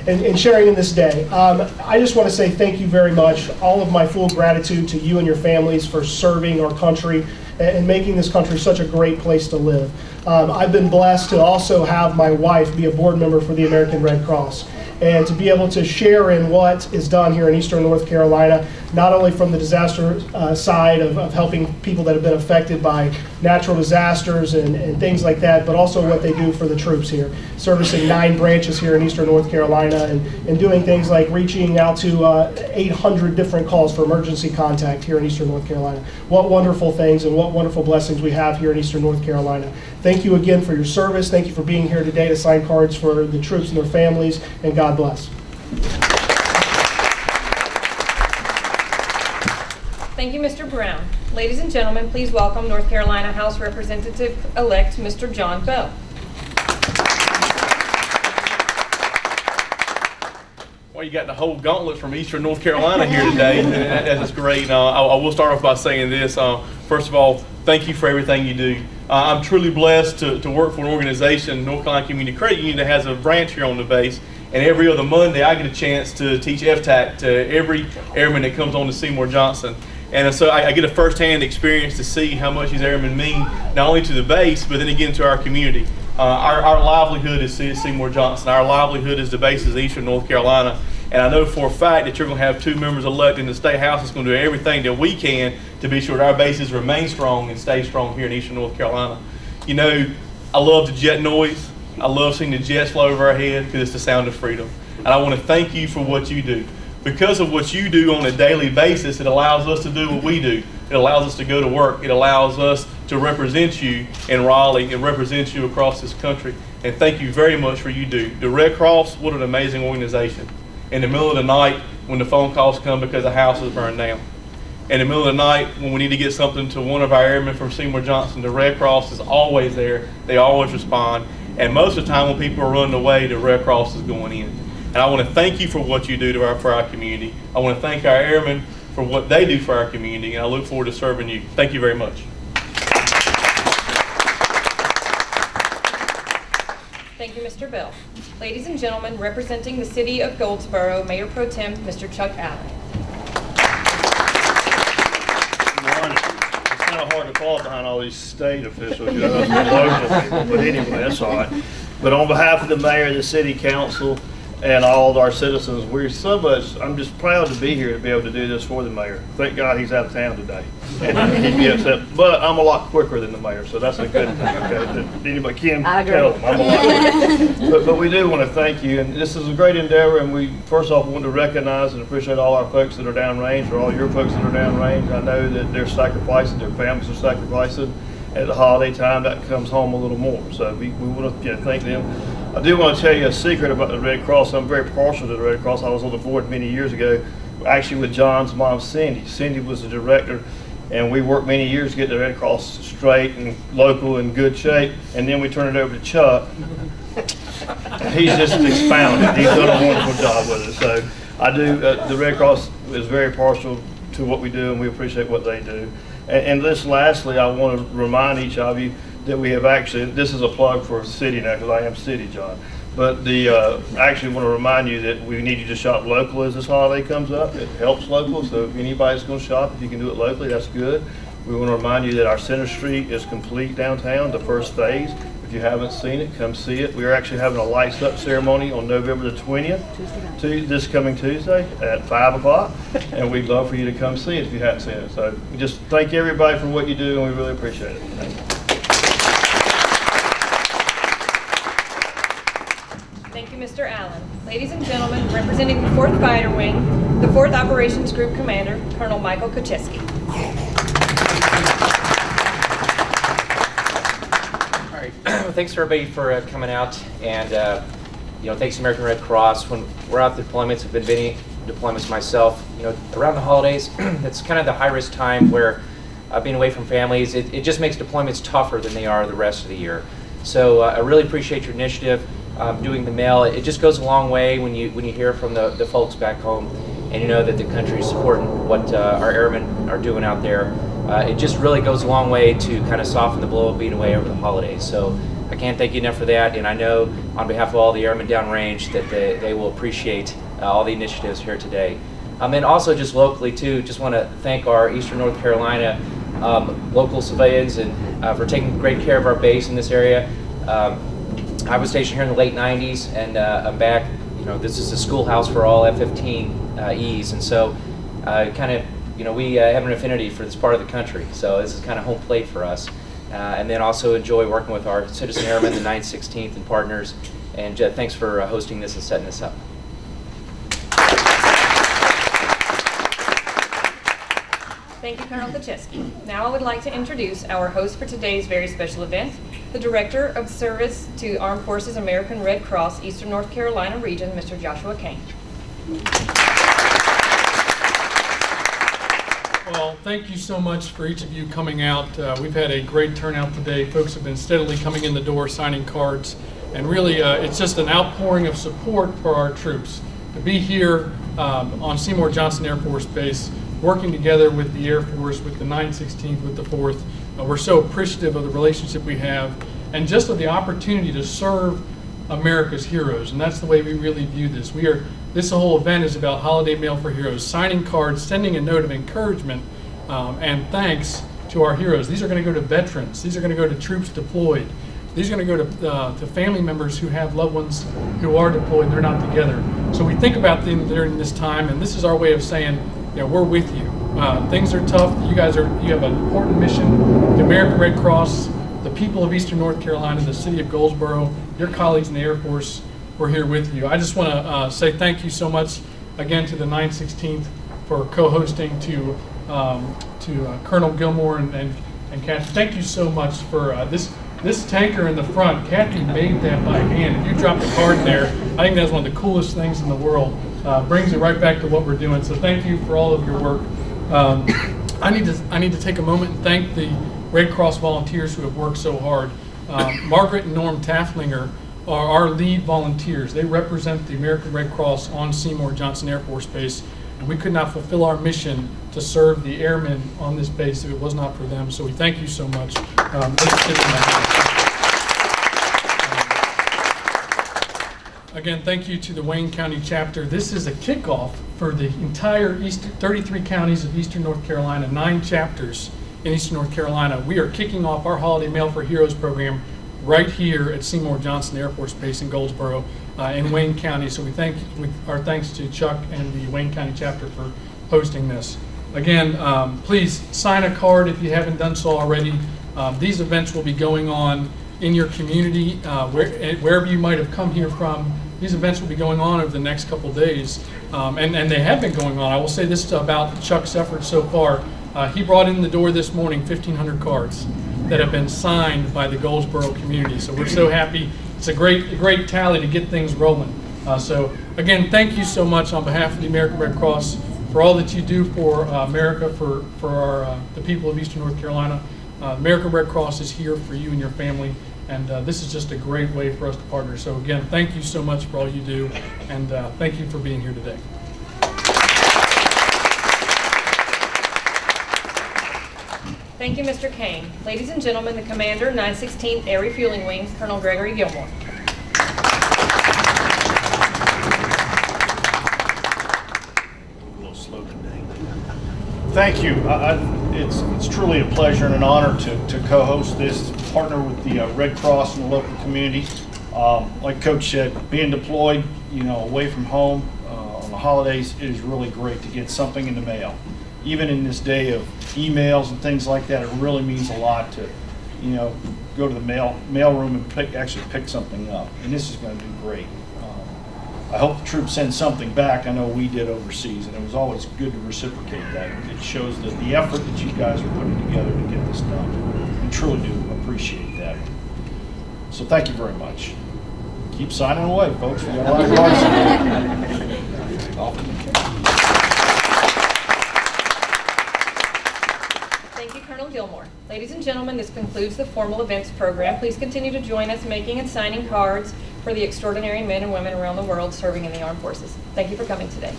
and sharing in this day. I just want to say thank you very much, all of my full gratitude to you and your families for serving our country and making this country such a great place to live. I've been blessed to also have my wife be a board member for the American Red Cross, and to be able to share in what is done here in Eastern North Carolina, not only from the disaster side of helping people that have been affected by natural disasters and things like that, but also what they do for the troops here, servicing 9 branches here in Eastern North Carolina, and doing things like reaching out to 800 different calls for emergency contact here in Eastern North Carolina. What wonderful things and what wonderful blessings we have here in Eastern North Carolina. Thank you again for your service. Thank you for being here today to sign cards for the troops and their families, and God bless. Thank you, Mr. Brown. Ladies and gentlemen, please welcome North Carolina House Representative-elect Mr. John Bell. Well, you got the whole gauntlet from Eastern North Carolina here today. That's great. I will start off by saying this. First of all, thank you for everything you do. I'm truly blessed to work for an organization, North Carolina Community Credit Union, that has a branch here on the base. And every other Monday, I get a chance to teach FTAC to every airman that comes on to SEYMOUR Johnson. And so I get a first-hand experience to see how much these airmen mean, not only to the base, but then again to our community. Our livelihood is SEYMOUR Johnson. Our livelihood is the base is Eastern North Carolina. And I know for a fact that you're going to have 2 members elected in the State House that's going to do everything that we can to be sure that our bases remain strong and stay strong here in Eastern North Carolina. You know, I love the jet noise. I love seeing the jets fly over our head because it's the sound of freedom. And I want to thank you for what you do. Because of what you do on a daily basis, it allows us to do what we do. It allows us to go to work. It allows us to represent you in Raleigh and represent you across this country. And thank you very much for what you do. The Red Cross, what an amazing organization. In the middle of the night when the phone calls come because the house is burned down. In the middle of the night when we need to get something to one of our airmen from SEYMOUR Johnson, the Red Cross is always there. They always respond. And most of the time when people are running away, the Red Cross is going in. And I want to thank you for what you do for our community. I want to thank our airmen for what they do for our community, and I look forward to serving you. Thank you very much. Thank you, Mr. Bell. Ladies and gentlemen, representing the City of Goldsboro, Mayor Pro Tem, Mr. Chuck Allen. Good morning. It's kind of hard to fall behind all these state officials, you know, local people, but anyway, that's all right. But on behalf of the mayor, the city council, and all of our citizens, I'm just proud to be here to be able to do this for the mayor. Thank God he's out of town today. And he'd be upset, but I'm a lot quicker than the mayor, so that's a good thing, okay? Anybody can tell him I'm a lot quicker. But we do want to thank you, and this is a great endeavor, and we first off want to recognize and appreciate all our folks that are downrange, or all your folks that are downrange. I know that they're sacrificing, their families are sacrificing. At the holiday time, that comes home a little more, so we want to thank them. I do want to tell you a secret about the Red Cross. I'm very partial to the Red Cross. I was on the board many years ago, actually with John's mom, Cindy. Cindy was the director, and we worked many years to get the Red Cross straight and local and good shape, and then we turned it over to Chuck. And he's just expounded. He's done a wonderful job with it. So I do, the Red Cross is very partial to what we do, and we appreciate what they do. And this lastly, I want to remind each of you that we have actually, this is a plug for city now because I am city, John, But actually want to remind you that we need you to shop local as this holiday comes up. It helps local, so if anybody's going to shop, if you can do it locally, that's good. We want to remind you that our Center Street is complete downtown, the first phase. If you haven't seen it, come see it. We are actually having a lights up ceremony on November the 20th, this coming Tuesday at 5 o'clock, and we'd love for you to come see it if you haven't seen it. So we just thank everybody for what you do, and we really appreciate it. Thank you. Thank you, Mr. Allen. Ladies and gentlemen, representing the 4th Fighter Wing, the 4th Operations Group Commander, Colonel Michael Kocheski. All right, thanks everybody for coming out, and thanks to American Red Cross. When we're out the deployments, I've been many deployments myself. Around the holidays, it's kind of the high-risk time where being away from families, it just makes deployments tougher than they are the rest of the year. So I really appreciate your initiative. Doing the mail, it just goes a long way when you hear from the folks back home, and you know that the country is supporting what our airmen are doing out there. It just really goes a long way to kind of soften the blow of being away over the holidays. So I can't thank you enough for that, and I know on behalf of all the airmen downrange that they will appreciate all the initiatives here today. And also just locally too, just want to thank our Eastern North Carolina local civilians and for taking great care of our base in this area. I was stationed here in the late 90s, and I'm back. This is a schoolhouse for all F-15Es, and so kind of, we have an affinity for this part of the country, so this is kind of home plate for us. And then also enjoy working with our citizen airmen, the 916th and partners, and thanks for hosting this and setting this up. Thank you, Colonel Kocheski. Now I would like to introduce our host for today's very special event, the Director of Service to Armed Forces American Red Cross Eastern North Carolina Region, Mr. Joshua Kane. Well, thank you so much for each of you coming out. We've had a great turnout today. Folks have been steadily coming in the door, signing cards, and really it's just an outpouring of support for our troops. To be here on Seymour Johnson Air Force Base, working together with the Air Force, with the 916th, with the 4th. We're so appreciative of the relationship we have and just of the opportunity to serve America's heroes, and that's the way we really view this. This whole event is about Holiday Mail for Heroes, signing cards, sending a note of encouragement and thanks to our heroes. These are going to go to veterans. These are going to go to troops deployed. These are going to go to family members who have loved ones who are deployed and they're not together. So we think about them during this time, and this is our way of saying, we're with you. Things are tough. You have an important mission. The American Red Cross, the people of Eastern North Carolina, the city of Goldsboro, your colleagues in the Air Force, we're here with you. I just want to say thank you so much again to the 916th for co-hosting, to Colonel Gilmore and Kathy. Thank you so much for this tanker in the front. Kathy made that by hand. If you dropped a card there, I think that's one of the coolest things in the world. Brings it right back to what we're doing. So thank you for all of your work. I need to take a moment and thank the Red Cross volunteers who have worked so hard. Margaret and Norm Tafflinger are our lead volunteers. They represent the American Red Cross on Seymour Johnson Air Force Base, and we could not fulfill our mission to serve the airmen on this base if it was not for them. So we thank you so much. Again, thank you to the Wayne County chapter. This is a kickoff for the entire 33 counties of Eastern North Carolina, 9 chapters in Eastern North Carolina. We are kicking off our Holiday Mail for Heroes program right here at Seymour Johnson Air Force Base in Goldsboro in Wayne County. So our thanks to Chuck and the Wayne County chapter for hosting this. Again, please sign a card if you haven't done so already. These events will be going on in your community, wherever you might have come here from. These events will be going on over the next couple days, and they have been going on. I will say this about Chuck's efforts so far. He brought in the door this morning 1,500 cards that have been signed by the Goldsboro community. So we're so happy. It's a great tally to get things rolling. So again, thank you so much on behalf of the American Red Cross for all that you do for America, for the people of Eastern North Carolina. American Red Cross is here for you and your family, and this is just a great way for us to partner. So again, thank you so much for all you do, and thank you for being here today. Thank you, Mr. Kane. Ladies and gentlemen, the Commander, 916th Air Refueling Wing, Colonel Gregory Gilmore. Thank you. It's truly a pleasure and an honor to co-host this, partner with the Red Cross in the local community. Like Coach said, being deployed, away from home on the holidays, it is really great to get something in the mail. Even in this day of emails and things like that, it really means a lot to, go to the mail room and actually pick something up. And this is going to do great. I hope the troops send something back. I know we did overseas, and it was always good to reciprocate that. It shows that the effort that you guys are putting together to get this done. We truly do appreciate that. So thank you very much. Keep signing away, folks. We got a lot of cards. Thank you, Colonel Gilmore. Ladies and gentlemen, this concludes the formal events program. Please continue to join us making and signing cards for the extraordinary men and women around the world serving in the armed forces. Thank you for coming today.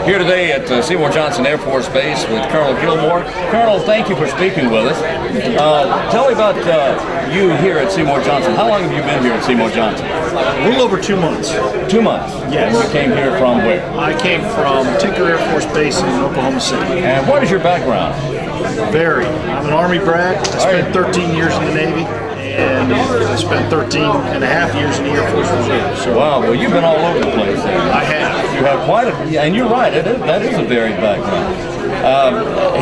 Here today at Seymour Johnson Air Force Base with Colonel Gilmore. Colonel, thank you for speaking with us. Tell me about you here at Seymour Johnson. How long have you been here at Seymour Johnson? A little over 2 months. 2 months? Yes. And you came here from where? I came from Tinker Air Force Base in Oklahoma City. And what is your background? Very. I'm an Army brat. I spent 13 years in the Navy. And I spent 13 and a half years in the Air Force Reserve. So wow, well, you've been all over the place there. I have. You have quite a, and you're right, that is a varied background.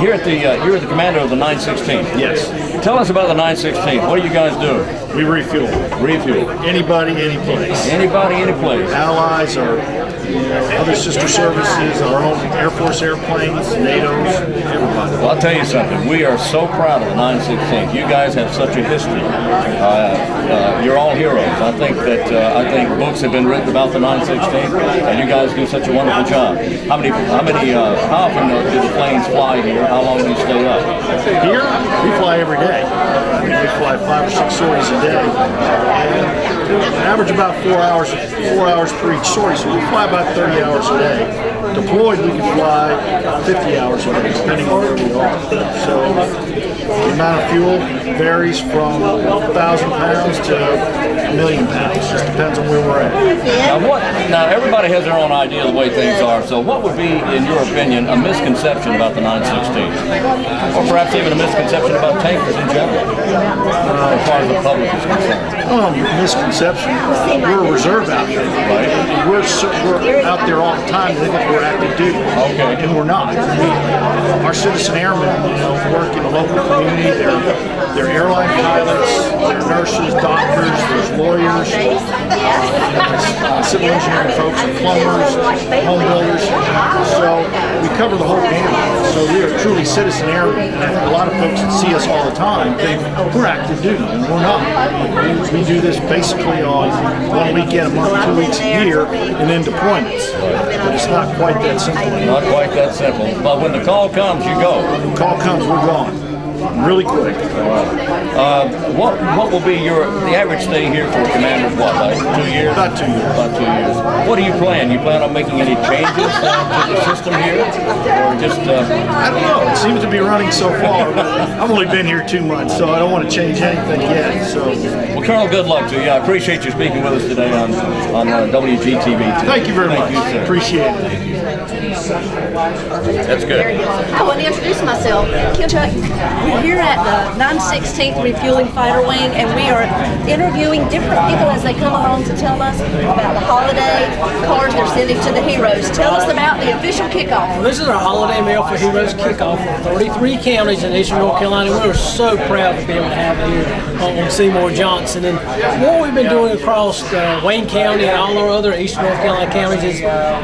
You're the commander of the 916th. Yes. Tell us about the 916th. What do you guys do? We refuel. Refuel. Anybody, any place. Anybody, any place. Allies or other sister services, our own Air Force airplanes, NATO's, everybody. Well, I'll tell you something. We are so proud of the 916th. You guys have such a history. You're all heroes. I think books have been written about the 916th, and you guys do such a wonderful job. How often do the planes fly here? How long do you stay up? Here, we fly every day. We fly 5 or 6 sorties a day. And average about 4 hours per each sortie, so we fly about 30 hours a day. Deployed, we can fly 50 hours a day, depending on where we are. So the amount of fuel varies from 1,000 pounds to 1,000,000 pounds. Just depends on where we're at. Now everybody has their own idea of the way things are, so what would be, in your opinion, a misconception about the 916? Or perhaps even a misconception about tankers in general, as far as the public is concerned? Misconception. We're a reserve outfit, right? We're out there all the time. They think we're active duty, and we're not. Our citizen airmen, work in the local community. They're airline pilots, they're nurses, doctors, there's lawyers, civil engineering folks, and plumbers, home builders. So we cover the whole gamut. So we are truly citizen airmen. And I think a lot of folks that see us all the time think we're active duty, and we're not. We do this basically on 1 weekend a month, 2 weeks a year, and then deployments. But it's not quite that simple. Not quite that simple. But when the call comes, you go. When the call comes, we're gone. Really quick. What will be the average stay here for commanders? What, like 2 years? About 2 years. About 2 years. What do you plan? You plan on making any changes to the system here, or just? I don't know. It seems to be running so far. But I've only been here 2 months, so I don't want to change anything yet. So. Well, Colonel, good luck to you. I appreciate you speaking with us today on WGTV. Thank you very much. You, sir. Appreciate it. That's good. I want to introduce myself. Chuck, we're here at the 916th Refueling Fighter Wing, and we are interviewing different people as they come along to tell us about the holiday cards they're sending to the heroes. Tell us about the official kickoff. Well, this is our Holiday Mail for Heroes kickoff for 33 counties in Eastern North Carolina. We're so proud to be able to have it here on Seymour Johnson. And what we've been doing across Wayne County and all our other Eastern North Carolina counties is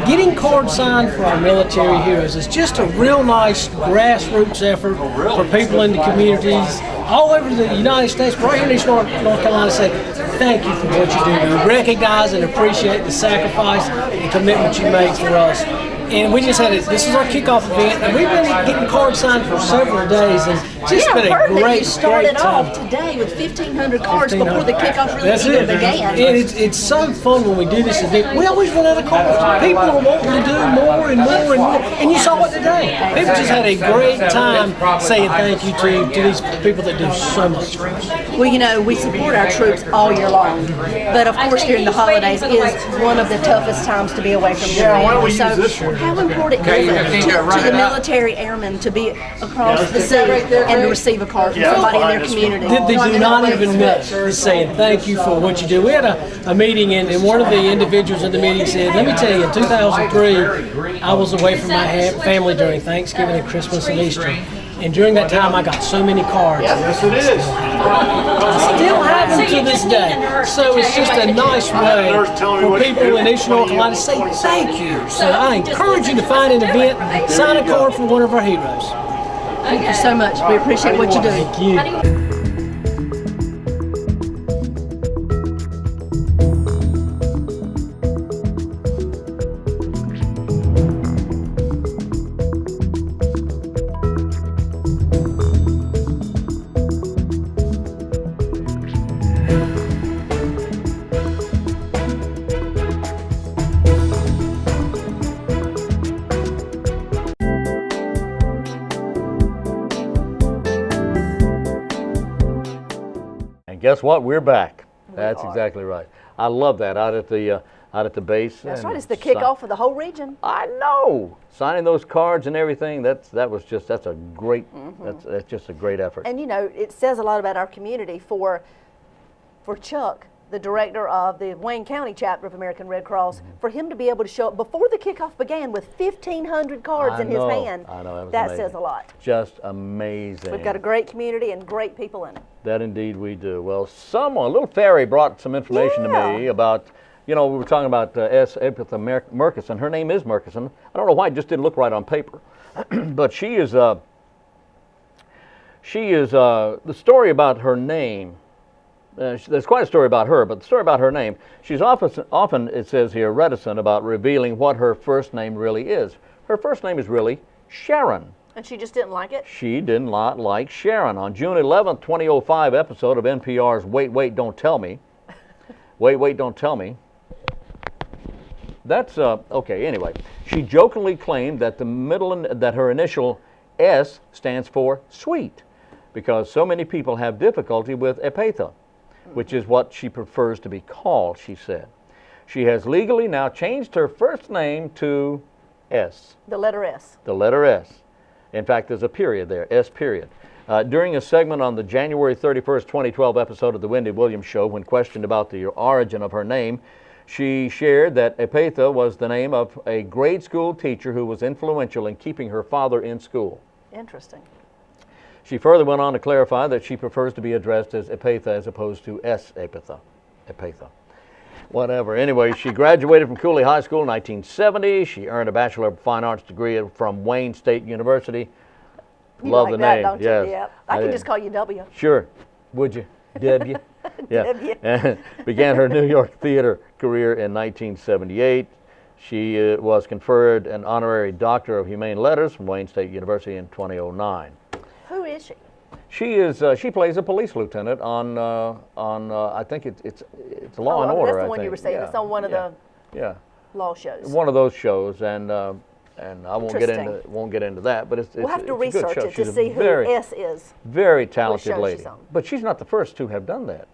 getting cards signed for our military heroes. It's just a real nice grassroots effort for people in the communities all over the United States, but right here in Eastern North Carolina, say thank you for what you do. We recognize and appreciate the sacrifice and commitment you make for us. And we just had this is our kickoff event, and we've been getting cards signed for several days, and just been a great started time. off today with 1,500 cards before the kickoff really even began. And it's so fun when we do this event. We always run out of cards. People are wanting to do more and more and more, and you saw it today. People just had a great time saying thank you to these people that do so much for us. Well, we support our troops all year long, but of course during the holidays is one of the toughest times to be away from your family. So How important is it to the military airmen to be across the sea and to receive a card from somebody in their community? They do not even miss saying thank you for what you do. We had a meeting, and one of the individuals in the meeting said, let me tell you, in 2003, I was away from my family during Thanksgiving and Christmas and Easter. And during that time, I got so many cards. Yes, it is. I still have them to this day. So it's just a nice way for people in Eastern North Carolina to say thank you. So I encourage you to find an event, sign a card for one of our heroes. Thank you so much. We appreciate what you do. Thank you. Guess what? We're back. That's exactly right. I love that out at the base. That's right. It's the kickoff of the whole region. I know. Signing those cards and everything. That's a great. That's just a great effort. And you know, it says a lot about our community for Chuck, the director of the Wayne County chapter of American Red Cross, for him to be able to show up before the kickoff began with 1,500 cards in his hand. I know. That says a lot. Just amazing. We've got a great community and great people in it. That indeed we do. Well, a little fairy brought some information to me about, we were talking about S. Epitha Murkison. Her name is Murkison. I don't know why it just didn't look right on paper. But the story about her name, there's quite a story about her, but the story about her name, she's often, it says here, reticent about revealing what her first name really is. Her first name is really Sharon. And she just didn't like it? She did not like Sharon. On June 11th, 2005 episode of NPR's Wait, Wait, Don't Tell Me. Wait, Wait, Don't Tell Me. That's, okay, anyway. She jokingly claimed that that her initial S stands for sweet, because so many people have difficulty with Epatha, which is what she prefers to be called, she said. She has legally now changed her first name to S. The letter S. The letter S. In fact, there's a period there, S period. During a segment on the January 31st, 2012 episode of The Wendy Williams Show, when questioned about the origin of her name, she shared that Epatha was the name of a grade school teacher who was influential in keeping her father in school. Interesting. She further went on to clarify that she prefers to be addressed as Epatha as opposed to S. Epatha. Epatha. Whatever. Anyway, she graduated from Cooley High School in 1970. She earned a Bachelor of Fine Arts degree from Wayne State University. You Love like the that, name. don't you? Yes. Yeah. I can just call you W. Sure. Would you? W? Yeah. W. And began her New York theater career in 1978. She was conferred an honorary Doctor of Humane Letters from Wayne State University in 2009. Who is she? She plays a police lieutenant on I think it's Law and Order. That's the one you were saying. It's on one of the law shows. One of those shows, and I won't get into that, but we'll have to research it She's to see who S is. Very talented lady, but she's not the first to have done that.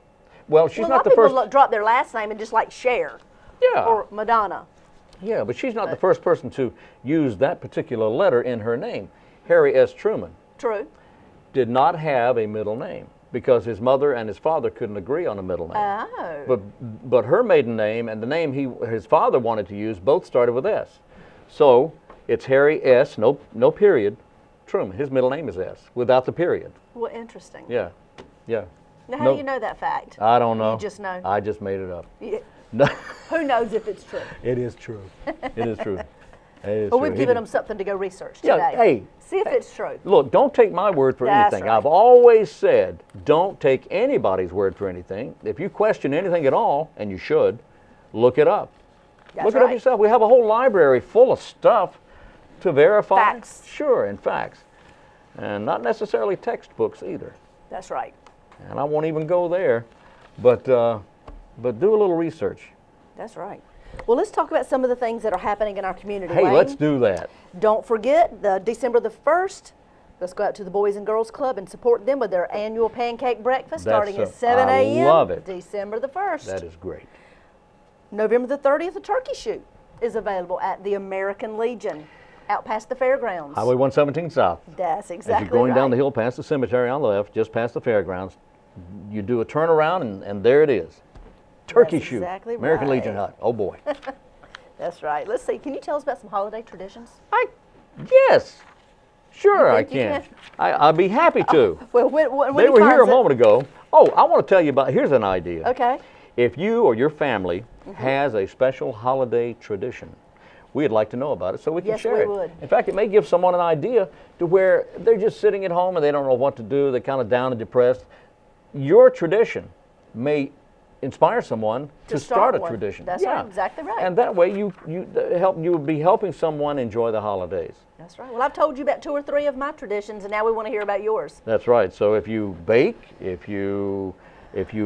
Well, she's not the first. A lot of people drop their last name and just like Cher. Yeah. Or Madonna. Yeah, but she's not the first person to use that particular letter in her name. Harry S. Truman. True. Did not have a middle name because his mother and his father couldn't agree on a middle name. Oh. But her maiden name and the name his father wanted to use both started with S. So it's Harry S. No period. Truman. His middle name is S without the period. Well, interesting. Yeah. Now, how do you know that fact? I don't know. You just know. I just made it up. Yeah. Who knows if it's true? It is true. It is true. But we've given them something to go research today. Yeah, hey. See if it's true. Look, don't take my word for anything. Right. I've always said, don't take anybody's word for anything. If you question anything at all, and you should, look it up. Look it up yourself. We have a whole library full of stuff to verify. Facts. Sure, and facts. And not necessarily textbooks either. That's right. And I won't even go there, but do a little research. That's right. Well, let's talk about some of the things that are happening in our community. Hey, Wayne. let's do that. Don't forget, December the 1st, let's go out to the Boys and Girls Club and support them with their annual pancake breakfast starting at 7 a.m. I love it. December the 1st. That is great. November the 30th, a turkey shoot. is available at the American Legion, out past the fairgrounds. Highway 117 South. That's exactly As you're going right. down the hill past the cemetery on the left, just past the fairgrounds, you do a turnaround and there it is. Turkey That's shoot. exactly American right. Legion hut. Oh boy. That's right. Let's see. Can you tell us about some holiday traditions? Yes. Sure You I think you can. can? I'd be happy to. Well, when They he were here a finds it- moment ago. Oh, I want to tell you about, here's an idea. Okay. If you or your family has a special holiday tradition, we'd like to know about it so we can Yes, share we it. would. In fact, it may give someone an idea to where they're just sitting at home and they don't know what to do, they're kind of down and depressed. Your tradition may inspire someone to start a one. tradition. That's right, exactly right. And that way you would be helping someone enjoy the holidays. That's right. Well, I've told you about 2 or 3 of my traditions, and now we want to hear about yours. That's right. So if you bake, if you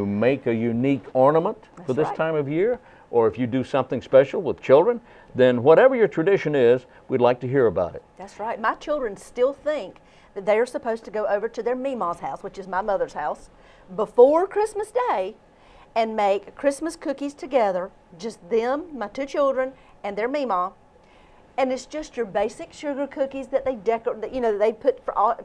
make a unique ornament for this time of year, or if you do something special with children, then whatever your tradition is, we'd like to hear about it. That's right. My children still think that they are supposed to go over to their Meemaw's house, which is my mother's house, before Christmas Day and make Christmas cookies together, just them, my 2 children, and their Meemaw. And it's just your basic sugar cookies that they decorate, you know, they put, oh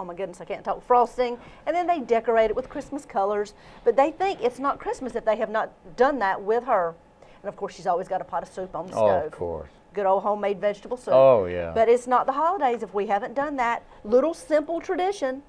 my goodness, I can't talk, frosting, and then they decorate it with Christmas colors. But they think it's not Christmas if they have not done that with her. And of course, she's always got a pot of soup on the Oh, stove. of course. Good old homemade vegetable soup. Oh, yeah. But it's not the holidays if we haven't done that little simple tradition.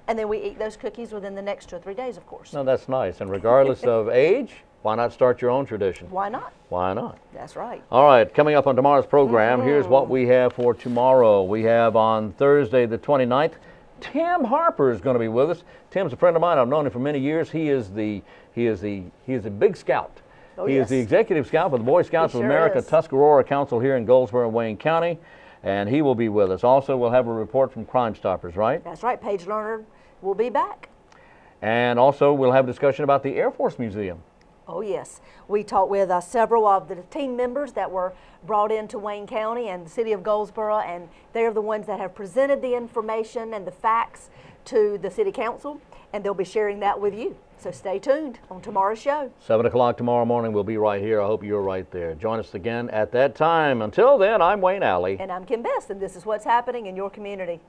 And then we eat those cookies within the next 2 or 3 days, of course. No, that's nice. And regardless of age, why not start your own tradition? Why not? Why not? That's right. All right, coming up on tomorrow's program, here's what we have for tomorrow. We have on Thursday the 29th, Tim Harper is going to be with us. Tim's a friend of mine. I've known him for many years. He is a big scout. Oh, he yes. is the executive scout for the Boy Scouts He of sure America is. Tuscarora Council here in Goldsboro and Wayne County, and he will be with us. Also, we'll have a report from Crime Stoppers, right? That's right. Paige Lerner will be back. And also, we'll have a discussion about the Air Force Museum. Oh, yes. We talked with several of the team members that were brought into Wayne County and the city of Goldsboro, and they're the ones that have presented the information and the facts to the city council, and they'll be sharing that with you. So stay tuned on tomorrow's show. 7 o'clock tomorrow morning, we'll be right here. I hope you're right there. Join us again at that time. Until then, I'm Wayne Alley. And I'm Kim Best, and this is what's happening in your community.